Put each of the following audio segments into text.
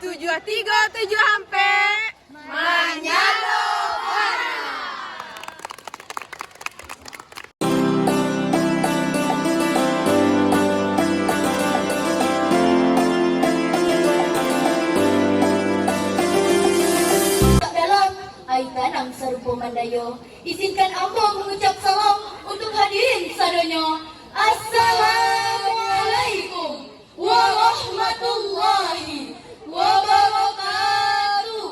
737 sampai Manyalo Barat. Dalam aitan ang serupa mandayo, izinkan ambo mengucap salam untuk hadirin sadonyo. Assalamualaikum warahmatullahi wabarakatuh.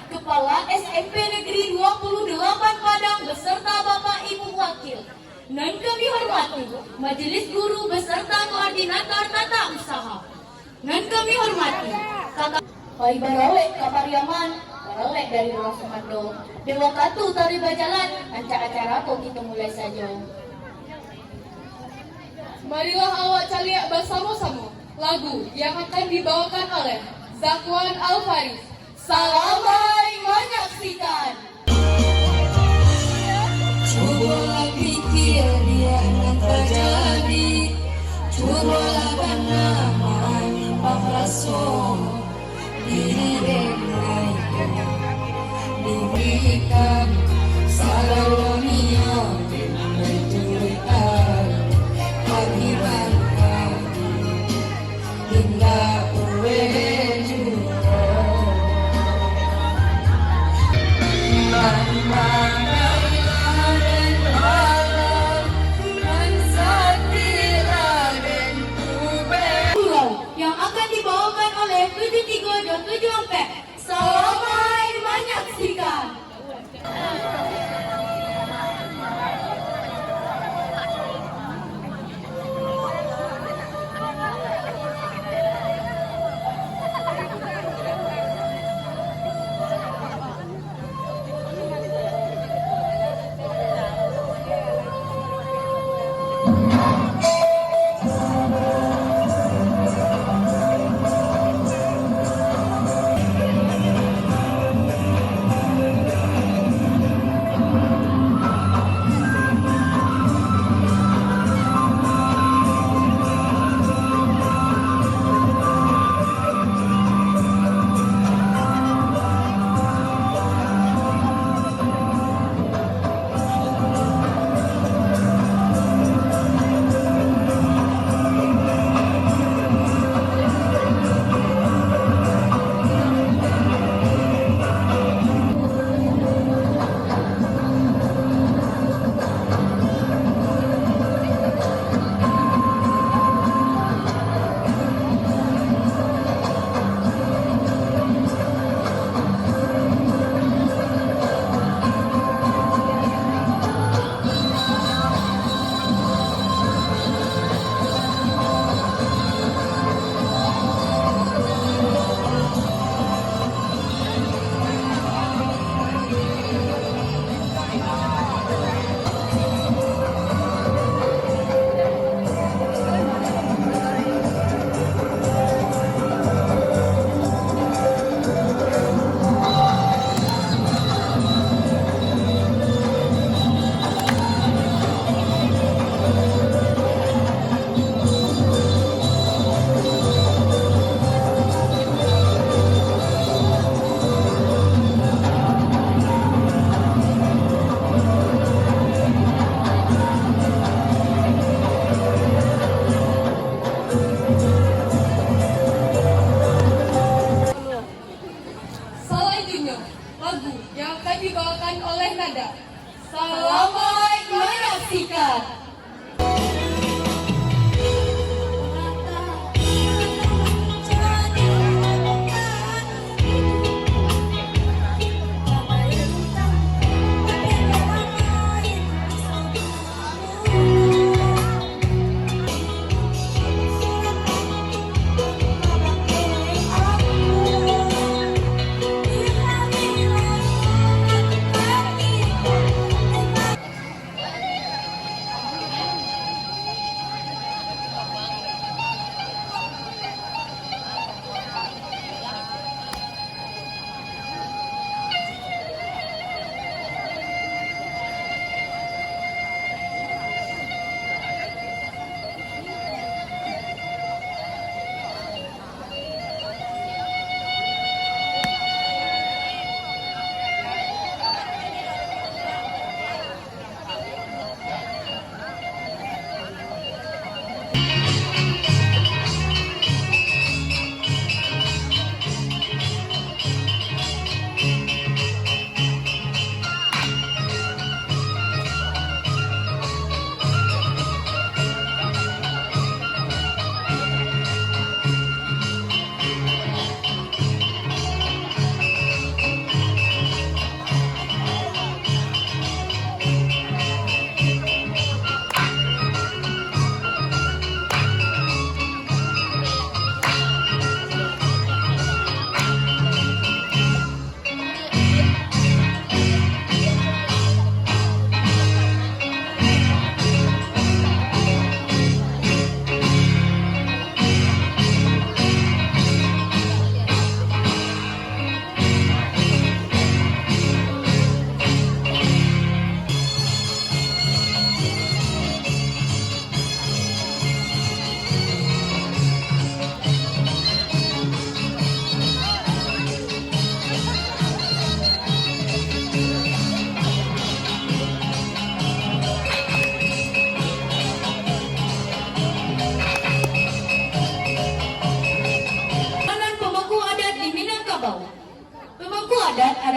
Kepala SMP Negeri 28 Padang beserta Bapak Ibu Wakil. Dan kami hormati Majelis Guru beserta Koordinator Tata Usaha. Dan kami hormati Kakak Pai Barolek Kapariaman, Barolek dari Ruang Semando. Dewa Katu Tari Bajalan, acara kok kita mulai saja. Marilah awak caliak bersama-sama lagu yang akan dibawakan oleh Zakwan Al-Faris. Selamat menyaksikan. Cobalah pikir dia akan terjadi. Cobalah bernama Pak Rasul. Diberikan salaronia menculikan hadiran kami hingga juga dan marilah dan alam dan sakira dan kubek Pulau yang akan dibawakan oleh 7327 Ampek. Selamat menyaksikan.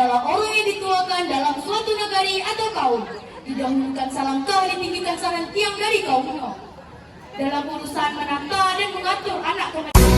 adalah orang yang dituakan dalam suatu negari atau kaum. Didahulukan salam kah, ditinggikan saran tiang dari kaumnya. Dalam urusan menata dan mengatur anak kemenangan.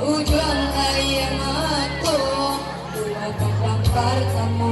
Ujung air mata, dua kandang pertama.